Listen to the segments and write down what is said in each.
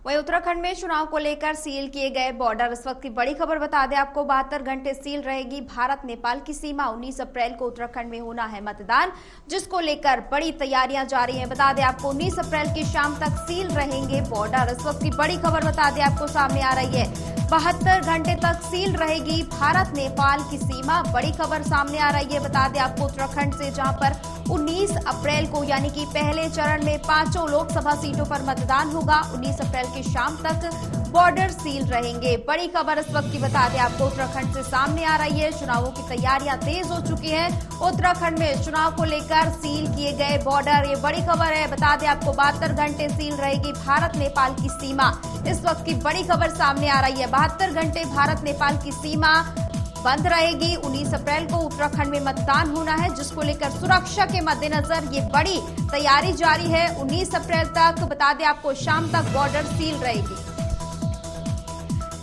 वहीं उत्तराखंड में चुनाव को लेकर सील किए गए बॉर्डर। इस वक्त की बड़ी खबर बता दें आपको, 72 घंटे सील रहेगी भारत नेपाल की सीमा। 19 अप्रैल को उत्तराखंड में होना है मतदान, जिसको लेकर बड़ी तैयारियां जारी हैं। बता दें आपको 19 अप्रैल की शाम तक सील रहेंगे बॉर्डर। इस वक्त की बड़ी खबर बता दें आपको सामने आ रही है, 72 घंटे तक सील रहेगी भारत नेपाल की सीमा। बड़ी खबर सामने आ रही है। बता दें आपको उत्तराखंड से, जहां पर 19 अप्रैल को यानी कि पहले चरण में 5 लोकसभा सीटों पर मतदान होगा। 19 अप्रैल की शाम तक बॉर्डर सील रहेंगे। बड़ी खबर इस वक्त की बता दें आपको उत्तराखंड से सामने आ रही है। चुनावों की तैयारियां तेज हो चुकी हैं। उत्तराखंड में चुनाव को लेकर सील किए गए बॉर्डर, ये बड़ी खबर है। बता दें आपको 72 घंटे सील रहेगी भारत नेपाल की सीमा। इस वक्त की बड़ी खबर सामने आ रही है, 72 घंटे भारत नेपाल की सीमा बंद रहेगी। 19 अप्रैल को उत्तराखंड में मतदान होना है, जिसको लेकर सुरक्षा के मद्देनजर ये बड़ी तैयारी जारी है। 19 अप्रैल तक बता दें आपको शाम तक बॉर्डर सील रहेगी।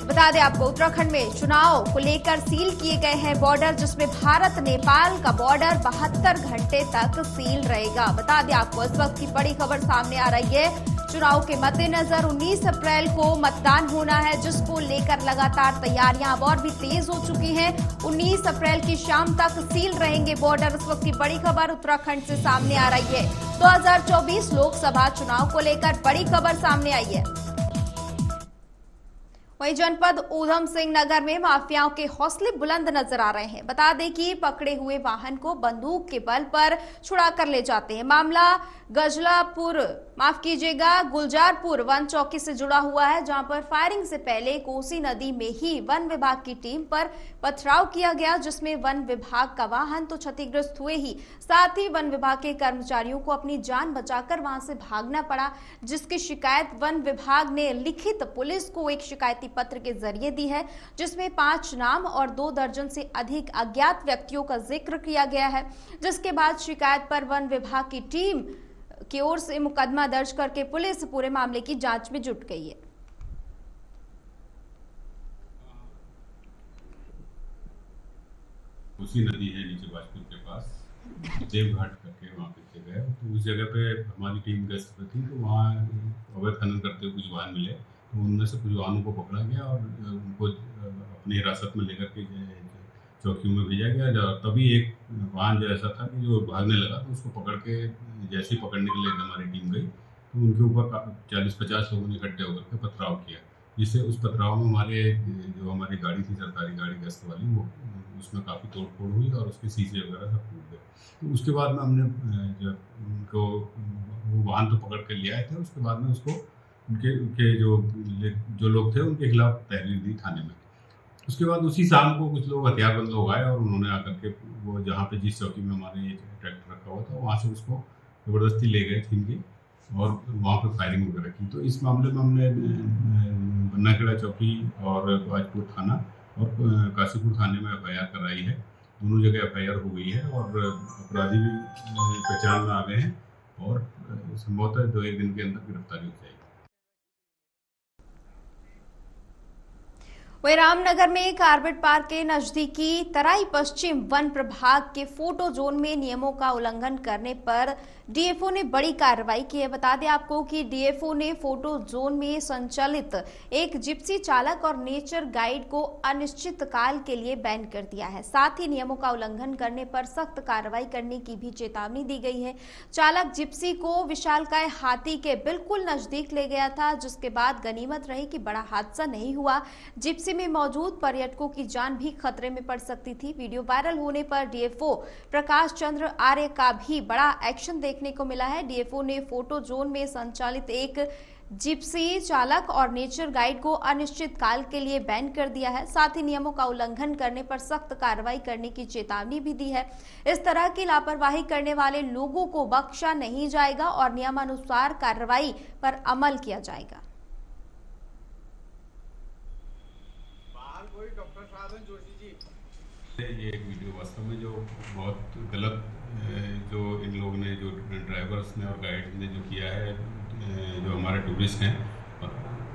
बता दें आपको उत्तराखंड में चुनाव को लेकर सील किए गए हैं बॉर्डर, जिसमें भारत नेपाल का बॉर्डर 72 घंटे तक सील रहेगा। बता दें आपको इस वक्त की बड़ी खबर सामने आ रही है, चुनाव के मद्देनजर 19 अप्रैल को मतदान होना है, जिसको लेकर लगातार तैयारियां अब और भी तेज हो चुकी हैं। 19 अप्रैल की शाम तक सील रहेंगे बॉर्डर। इस वक्त की बड़ी खबर उत्तराखंड से सामने आ रही है। 2024 लोकसभा चुनाव को लेकर बड़ी खबर सामने आई है। वहीं जनपद ऊधम सिंह नगर में माफियाओं के हौसले बुलंद नजर आ रहे हैं। बता दें कि पकड़े हुए वाहन को बंदूक के बल पर छुड़ा कर ले जाते हैं। मामला गुलजारपुर वन चौकी से जुड़ा हुआ है, जहां पर फायरिंग से पहले कोसी नदी में ही वन विभाग की टीम पर पथराव किया गया, जिसमें वन विभाग का वाहन तो क्षतिग्रस्त हुए ही साथ ही वन विभाग के कर्मचारियों को अपनी जान बचाकर वहां से भागना पड़ा, जिसकी शिकायत वन विभाग ने लिखित पुलिस को एक शिकायती पत्र के जरिए दी है, जिसमें 5 नाम और 2 दर्जन से अधिक अज्ञात व्यक्तियों का जिक्र किया गया है। जिसके बाद शिकायत पर वन विभाग की टीम की ओर से मुकदमा दर्ज करके पुलिस पूरे मामले की जांच में जुट गई है। उसी नदी है नीचे बाजपुर के पास, देवघाट करके वहाँ पे जगह है। तो उस जगह पे हमारी टीम गश्त पे थी, तो वहाँ अवैध खनन करते हुए कुछ वाहन मिले। तो उनमें से कुछ वाहनों को पकड़ा गया और उनको अपनी हिरासत में लेकर के चौकियों में भेजा गया। तभी एक वाहन जो ऐसा था कि जो भागने लगा, तो उसको पकड़ के जैसे ही पकड़ने के लिए हमारी टीम गई, तो उनके ऊपर 40-50 लोगों ने इकट्ठे होकर के पथराव किया। जिससे उस पथराव में हमारी गाड़ी थी, सरकारी गाड़ी गश्त वाली, वो उसमें काफ़ी तोड़फोड़ हुई और उसके शीशे वगैरह सब टूट गए। तो उसके बाद में हमने जब उनको वो वाहन तो पकड़ के ले आए थे, उसके बाद में उसको उनके जो लोग थे उनके खिलाफ तहरीर दी थाने में। उसके बाद उसी शाम को कुछ लोग हथियारबंद लोग आए और उन्होंने आकर के वो जहाँ पे जिस चौकी में हमारे ये ट्रैक्टर रखा हुआ था, वहाँ से उसको ज़बरदस्ती ले गए छीन के और वहाँ पे फायरिंग वगैरह की। तो इस मामले में हमने बन्नाखेड़ा चौकी और बाजपुर थाना और काशीपुर थाने में FIR कराई है। दोनों जगह FIR हो गई है और अपराधी भी पहचान में आ गए हैं और संभवतः 2-1 दिन के अंदर गिरफ्तारी हो जाएगी। वहीं रामनगर में कार्बेट पार्क के नजदीकी तराई पश्चिम वन प्रभाग के फोटो जोन में नियमों का उल्लंघन करने पर DFO ने बड़ी कार्रवाई की है। बता दें आपको कि DFO ने फोटो जोन में संचालित एक जिप्सी चालक और नेचर गाइड को अनिश्चित काल के लिए बैन कर दिया है। साथ ही नियमों का उल्लंघन करने पर सख्त कार्रवाई करने की भी चेतावनी दी गई है। चालक जिप्सी को विशालकाय हाथी के बिल्कुल नजदीक ले गया था, जिसके बाद गनीमत रही कि बड़ा हादसा नहीं हुआ। जिप्सी में मौजूद पर्यटकों की जान भी खतरे में पड़ सकती थी। वीडियो वायरल होने पर DFO प्रकाश चंद्र आर्य का भी बड़ा एक्शन देखने को मिला है। DFO ने फोटो जोन में संचालित एक जिप्सी चालक और नेचर गाइड को अनिश्चित काल के लिए बैन कर दिया है। साथ ही नियमों का उल्लंघन करने पर सख्त कार्रवाई करने की चेतावनी भी दी है। इस तरह की लापरवाही करने वाले लोगों को बख्शा नहीं जाएगा और नियमानुसार कार्रवाई पर अमल किया जाएगा। ये एक वीडियो वास्तव में जो बहुत गलत जो इन लोगों ने, जो ड्राइवर्स ने और गाइड ने जो किया है, जो हमारे टूरिस्ट हैं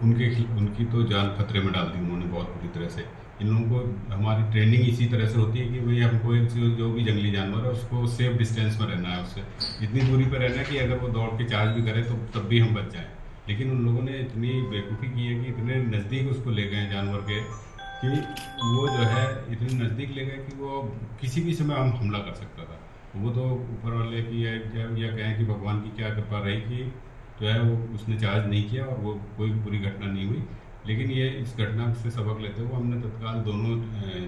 उनकी तो जान खतरे में डाल दी उन्होंने बहुत बुरी तरह से। इन लोगों को हमारी ट्रेनिंग इसी तरह से होती है कि भाई हमको एक जो भी जंगली जानवर है उसको सेफ डिस्टेंस में रहना है, उससे इतनी दूरी पर रहना है कि अगर वो दौड़ के चार्ज भी करे तो तब भी हम बच जाएं। लेकिन उन लोगों ने इतनी बेवकूफ़ी की है कि इतने नज़दीक उसको ले गए हैं जानवर के, कि वो जो है इतने नज़दीक ले गए कि वो किसी भी समय हम हमला कर सकता था। वो तो ऊपर वाले की या कहें कि भगवान की क्या कृपा रही कि जो है वो उसने चार्ज नहीं किया और वो कोई बुरी घटना नहीं हुई। लेकिन ये इस घटना से सबक लेते हुए हमने तत्काल दोनों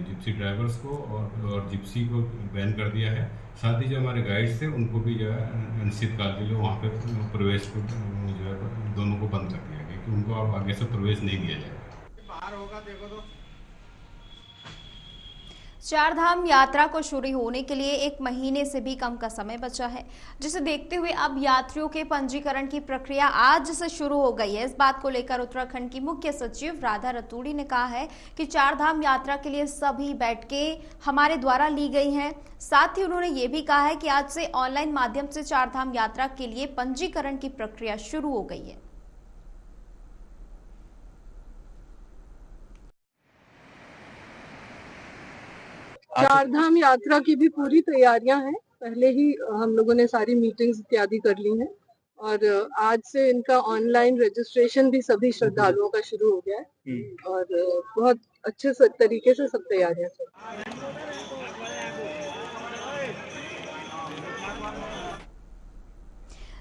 जिप्सी ड्राइवर्स को और जिप्सी को बैन कर दिया है। साथ ही जो हमारे गाइड्स थे उनको भी जो है अनिश्चित काल के लिए वहाँ पे प्रवेश को जो है दोनों को बंद कर दिया गया कि उनको अब आगे से प्रवेश नहीं दिया जाएगा। बाहर होगा देखो तो। चारधाम यात्रा को शुरू होने के लिए 1 महीने से भी कम का समय बचा है, जिसे देखते हुए अब यात्रियों के पंजीकरण की प्रक्रिया आज से शुरू हो गई है। इस बात को लेकर उत्तराखंड की मुख्य सचिव राधा रतूड़ी ने कहा है कि चारधाम यात्रा के लिए सभी बैठकें हमारे द्वारा ली गई हैं। साथ ही उन्होंने ये भी कहा है कि आज से ऑनलाइन माध्यम से चारधाम यात्रा के लिए पंजीकरण की प्रक्रिया शुरू हो गई है। चारधाम यात्रा की भी पूरी तैयारियां हैं। पहले ही हम लोगों ने सारी मीटिंग्स इत्यादि कर ली हैं और आज से इनका ऑनलाइन रजिस्ट्रेशन भी सभी श्रद्धालुओं का शुरू हो गया है और बहुत अच्छे तरीके से सब तैयारियां चल रही हैं।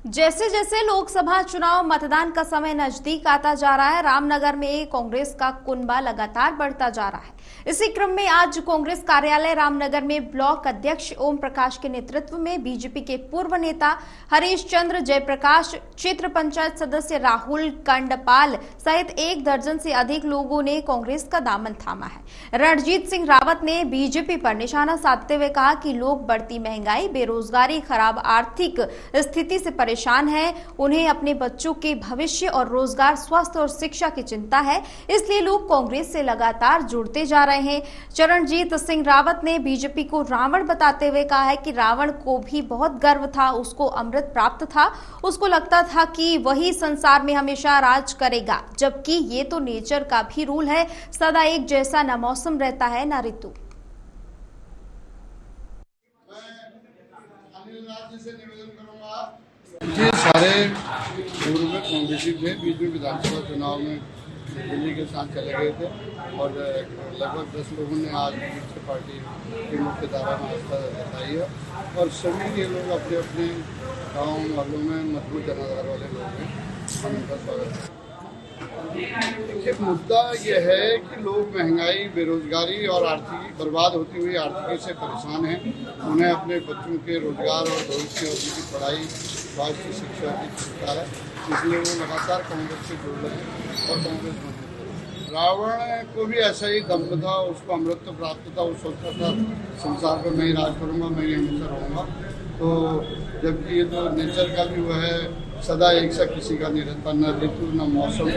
जैसे जैसे लोकसभा चुनाव मतदान का समय नजदीक आता जा रहा है, रामनगर में कांग्रेस का कुनबा लगातार बढ़ता जा रहा है। इसी क्रम में आज कांग्रेस कार्यालय रामनगर में ब्लॉक अध्यक्ष ओम प्रकाश के नेतृत्व में बीजेपी के पूर्व नेता हरीश चंद्र जयप्रकाश, क्षेत्र पंचायत सदस्य राहुल कंडपाल सहित 1 दर्जन से अधिक लोगों ने कांग्रेस का दामन थामा है। रणजीत सिंह रावत ने बीजेपी पर निशाना साधते हुए कहा कि लोग बढ़ती महंगाई, बेरोजगारी, खराब आर्थिक स्थिति से परेशान हैं। उन्हें अपने बच्चों के भविष्य और रोजगार, स्वास्थ्य और शिक्षा की चिंता है, इसलिए लोग कांग्रेस से लगातार जुड़ते जा रहे हैं। चरणजीत सिंह रावत ने बीजेपी को रावण बताते हुए कहा है कि रावण को भी बहुत गर्व था, उसको अमृत प्राप्त था, उसको लगता था कि वही संसार में हमेशा राज करेगा, जबकि ये तो नेचर का भी रूल है, सदा एक जैसा न मौसम रहता है न ऋतु। जी, सारे पूर्व में कांग्रेसी थे, बीच में विधानसभा चुनाव में दिल्ली के साथ चले गए थे और लगभग 10 लोगों ने आज से पार्टी की मुख्य धारा में आस्था जताई है और सभी के लोग अपने अपने गाँव मोहल्लों में मजबूत जनाधार वाले लोग हैं। हम उनका स्वागत है। देखिए, मुद्दा यह है कि लोग महंगाई, बेरोजगारी और आर्थिक बर्बाद होती हुई आर्थिकी से परेशान हैं। उन्हें अपने बच्चों के रोजगार और भविष्य और उनकी पढ़ाई, स्वास्थ्य, शिक्षा की चिंता है, इसलिए वो लगातार कांग्रेस से जुड़ रहे हैं और कांग्रेस मजबूत। रावण को भी ऐसा ही दम था, उसको अमृत प्राप्त था, वो सोचता था संसार पर मैं ही राज करूँगा, मैं ही हमेशा रहूँगा। तो जबकि ये तो नेचर का भी वो है, सदा एक सा किसी का नहीं रहता, न ऋतु न मौसम।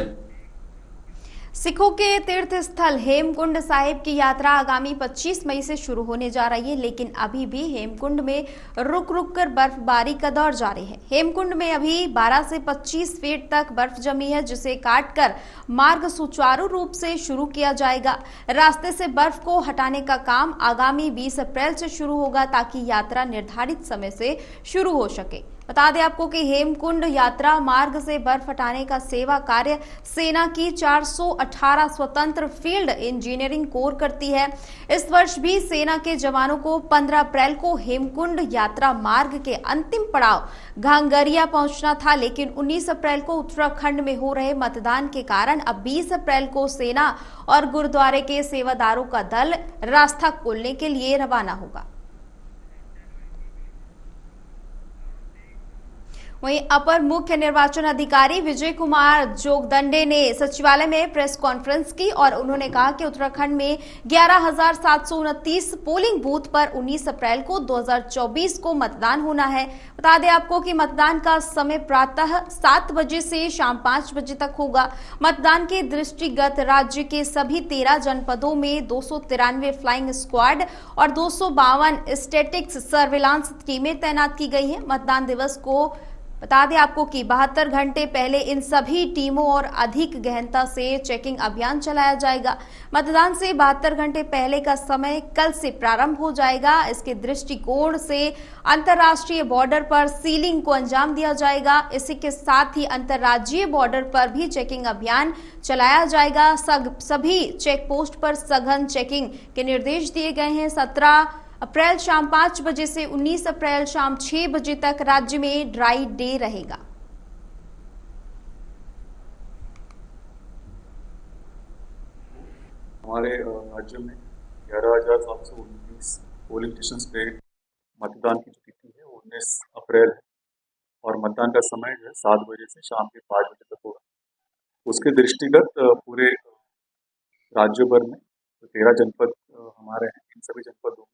सिखों के तीर्थ स्थल हेमकुंड साहिब की यात्रा आगामी 25 मई से शुरू होने जा रही है, लेकिन अभी भी हेमकुंड में रुक रुक कर बर्फबारी का दौर जारी है। हेमकुंड में अभी 12 से 25 फीट तक बर्फ जमी है, जिसे काटकर मार्ग सुचारू रूप से शुरू किया जाएगा। रास्ते से बर्फ को हटाने का काम आगामी 20 अप्रैल से शुरू होगा, ताकि यात्रा निर्धारित समय से शुरू हो सके। बता दें आपको कि हेमकुंड यात्रा मार्ग से बर्फ हटाने का सेवा कार्य सेना की 418 स्वतंत्र फील्ड इंजीनियरिंग कोर करती है। इस वर्ष भी सेना के जवानों को 15 अप्रैल को हेमकुंड यात्रा मार्ग के अंतिम पड़ाव घांगरिया पहुंचना था, लेकिन 19 अप्रैल को उत्तराखंड में हो रहे मतदान के कारण अब 20 अप्रैल को सेना और गुरुद्वारे के सेवादारों का दल रास्ता खोलने के लिए रवाना होगा। वहीं अपर मुख्य निर्वाचन अधिकारी विजय कुमार जोगदंडे ने सचिवालय में प्रेस कॉन्फ्रेंस की और उन्होंने कहा कि उत्तराखंड में 11,729 पोलिंग बूथ पर 19 अप्रैल को 2024 को मतदान होना है। बता दें आपको कि मतदान का समय प्रातः 7 बजे से शाम 5 बजे तक होगा। मतदान के दृष्टिगत राज्य के सभी 13 जनपदों में 293 फ्लाइंग स्क्वाड और 252 स्टैटिक्स सर्विलांस टीमें तैनात की गई हैं। मतदान दिवस को बता दें आपको कि 72 घंटे पहले इन सभी टीमों और अधिक गहनता से चेकिंग अभियान चलाया जाएगा। मतदान से 72 घंटे पहले का समय कल से प्रारंभ हो जाएगा। इसके दृष्टिकोण से अंतर्राष्ट्रीय बॉर्डर पर सीलिंग को अंजाम दिया जाएगा। इसी के साथ ही अंतर्राज्यीय बॉर्डर पर भी चेकिंग अभियान चलाया जाएगा। सभी चेक पोस्ट पर सघन चेकिंग के निर्देश दिए गए हैं। 17 अप्रैल शाम 5 बजे से 19 अप्रैल शाम 6 बजे तक राज्य में ड्राई डे रहेगा। हमारे राज्य में 11,719 पोलिंग स्टेशन पे मतदान की जो तिथि है वो 19 अप्रैल है और मतदान का समय जो है 7 बजे से शाम के 5 बजे तक होगा। उसके दृष्टिगत पूरे राज्य भर में 13 जनपद हमारे हैं। इन सभी जनपदों में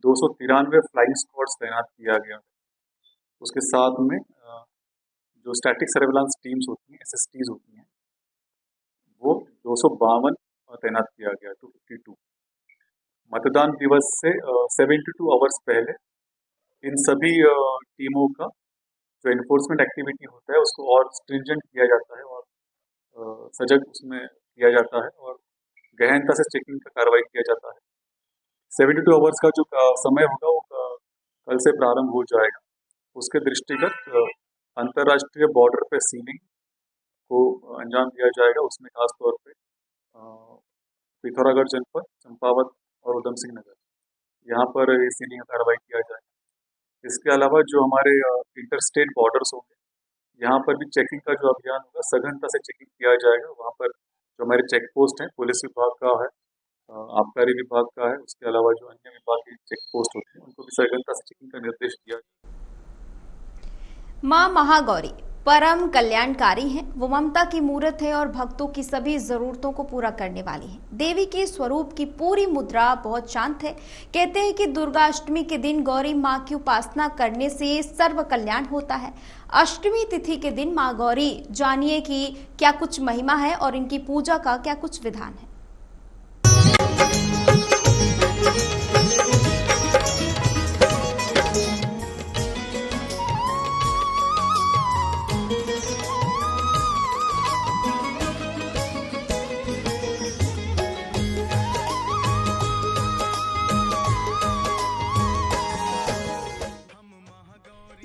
293 फ्लाइंग स्क्वाड्स तैनात किया गया है। उसके साथ में जो स्टैटिक सर्वेलांस टीम्स होती हैं, SSTs होती हैं, वो 252 तैनात किया गया, 252। मतदान दिवस से 72 आवर्स पहले इन सभी टीमों का जो एनफोर्समेंट एक्टिविटी होता है उसको और स्ट्रिंजेंट किया जाता है और सजग उसमें किया जाता है और गहनता से चेकिंग का कार्रवाई किया जाता है। 72 आवर्स का जो समय होगा वो कल से प्रारंभ हो जाएगा। उसके दृष्टिगत अंतर्राष्ट्रीय बॉर्डर पे सीलिंग को अंजाम दिया जाएगा। उसमें खास तौर पे पिथौरागढ़ जनपद, चंपावत और उधम सिंह नगर, यहाँ पर ये सीलिंग का कार्रवाई किया जाएगा। इसके अलावा जो हमारे इंटरस्टेट बॉर्डर्स होंगे, यहाँ पर भी चेकिंग का जो अभियान होगा सघनता से चेकिंग किया जाएगा। वहाँ पर जो हमारे चेक पोस्ट हैं, पुलिस विभाग का है, आबकारी विभाग का है, उसके अलावा जो अन्य विभाग के चेक पोस्ट होते हैं उनको भी सघनता से चेकिंग का निर्देश दिया गया। मां महागौरी परम कल्याणकारी हैं। वो ममता की मूर्त है और भक्तों की सभी जरूरतों को पूरा करने वाली है। देवी के स्वरूप की पूरी मुद्रा बहुत शांत है। कहते हैं कि दुर्गा अष्टमी के दिन गौरी मां की उपासना करने से सर्व कल्याण होता है। अष्टमी तिथि के दिन मां गौरी जानिए कि क्या कुछ महिमा है और इनकी पूजा का क्या कुछ विधान है।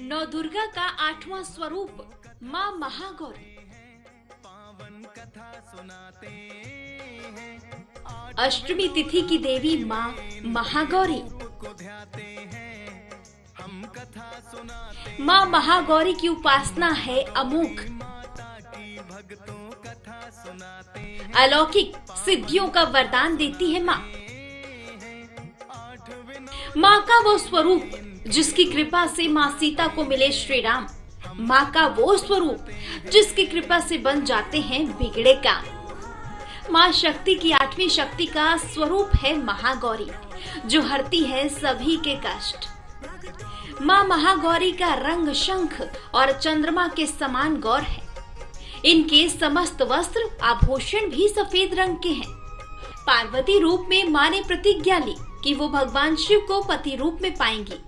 नौ दुर्गा का 8वां स्वरूप मां महागौरी। अष्टमी तिथि की देवी मां महागौरी। मां महागौरी की उपासना है अमोघ। अलौकिक सिद्धियों का वरदान देती है मां का वो स्वरूप जिसकी कृपा से मां सीता को मिले श्री राम। मां का वो स्वरूप जिसकी कृपा से बन जाते हैं बिगड़े काम। मां शक्ति की 8वीं शक्ति का स्वरूप है महागौरी, जो हरती है सभी के कष्ट। मां महागौरी का रंग शंख और चंद्रमा के समान गौर है। इनके समस्त वस्त्र आभूषण भी सफेद रंग के हैं। पार्वती रूप में मां ने प्रतिज्ञा ली कि वो भगवान शिव को पति रूप में पाएंगी।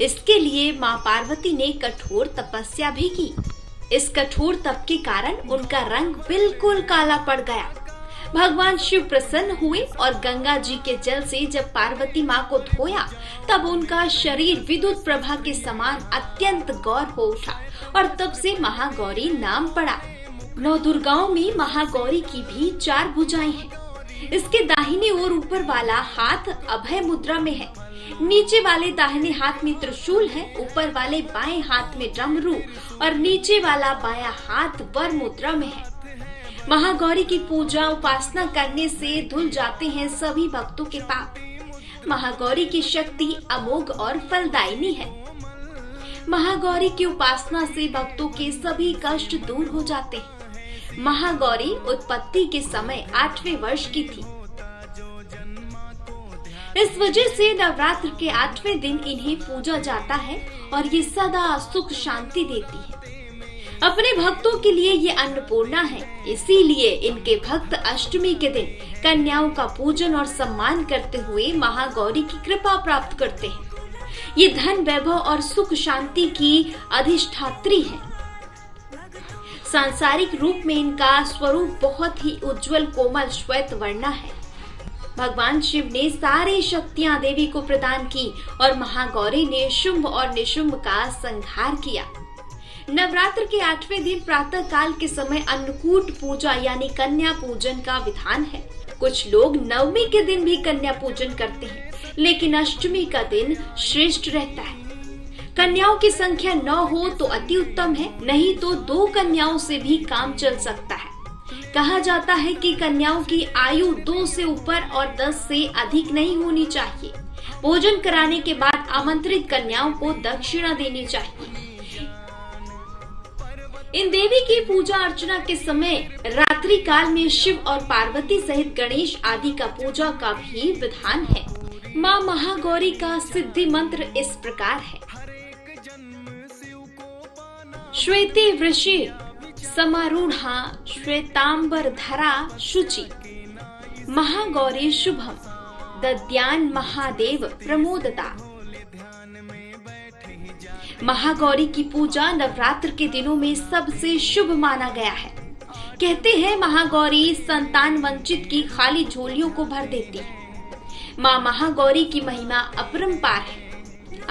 इसके लिए मां पार्वती ने कठोर तपस्या भी की। इस कठोर तप के कारण उनका रंग बिल्कुल काला पड़ गया। भगवान शिव प्रसन्न हुए और गंगा जी के जल से जब पार्वती मां को धोया तब उनका शरीर विद्युत प्रभा के समान अत्यंत गौर हो उठा और तब से महागौरी नाम पड़ा। 9 दुर्गाओं में महागौरी की भी 4 भुजाएं हैं। इसके दाहिने ओर ऊपर वाला हाथ अभय मुद्रा में है। नीचे वाले दाहिने हाथ में त्रिशूल है, ऊपर वाले बाएं हाथ में डमरू और नीचे वाला बायां हाथ वर मुद्रा में है। महागौरी की पूजा उपासना करने से धुल जाते हैं सभी भक्तों के पाप। महागौरी की शक्ति अमोघ और फलदायिनी है। महागौरी की उपासना से भक्तों के सभी कष्ट दूर हो जाते हैं। महागौरी उत्पत्ति के समय 8वें वर्ष की थी। इस वजह से नवरात्र के 8वें दिन इन्हें पूजा जाता है और ये सदा सुख शांति देती है। अपने भक्तों के लिए ये अन्नपूर्णा है, इसीलिए इनके भक्त अष्टमी के दिन कन्याओं का पूजन और सम्मान करते हुए महागौरी की कृपा प्राप्त करते हैं। ये धन, वैभव और सुख शांति की अधिष्ठात्री है। सांसारिक रूप में इनका स्वरूप बहुत ही उज्जवल, कोमल, श्वेत वर्णा है। भगवान शिव ने सारी शक्तियां देवी को प्रदान की और महागौरी ने शुंभ और निशुंभ का संहार किया। नवरात्र के 8वें दिन प्रातः काल के समय अन्नकूट पूजा यानी कन्या पूजन का विधान है। कुछ लोग नवमी के दिन भी कन्या पूजन करते हैं, लेकिन अष्टमी का दिन श्रेष्ठ रहता है। कन्याओं की संख्या 9 हो तो अति उत्तम है, नहीं तो 2 कन्याओं से भी काम चल सकता है। कहा जाता है कि कन्याओं की आयु 2 से ऊपर और 10 से अधिक नहीं होनी चाहिए। भोजन कराने के बाद आमंत्रित कन्याओं को दक्षिणा देनी चाहिए। इन देवी की पूजा अर्चना के समय रात्रि काल में शिव और पार्वती सहित गणेश आदि का पूजा का भी विधान है। माँ महागौरी का सिद्धि मंत्र इस प्रकार है। श्वेते वृषे समारूढ़ा श्वेतांबर धरा शुचि, महागौरी शुभम दद्यान महादेव प्रमोदता। महागौरी की पूजा नवरात्र के दिनों में सबसे शुभ माना गया है। कहते हैं महागौरी संतान वंचित की खाली झोलियों को भर देती है। माँ महागौरी की महिमा अपरंपार है।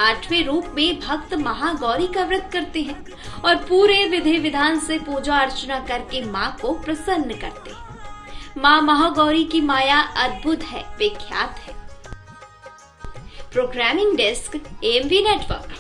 8वें रूप में भक्त महागौरी का व्रत करते हैं और पूरे विधि विधान से पूजा अर्चना करके माँ को प्रसन्न करते हैं। माँ महागौरी की माया अद्भुत है, विख्यात है। Programming desk, AMV network.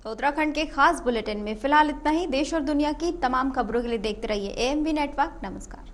तो उत्तराखंड के खास बुलेटिन में फिलहाल इतना ही। देश और दुनिया की तमाम खबरों के लिए देखते रहिए AMV नेटवर्क। नमस्कार।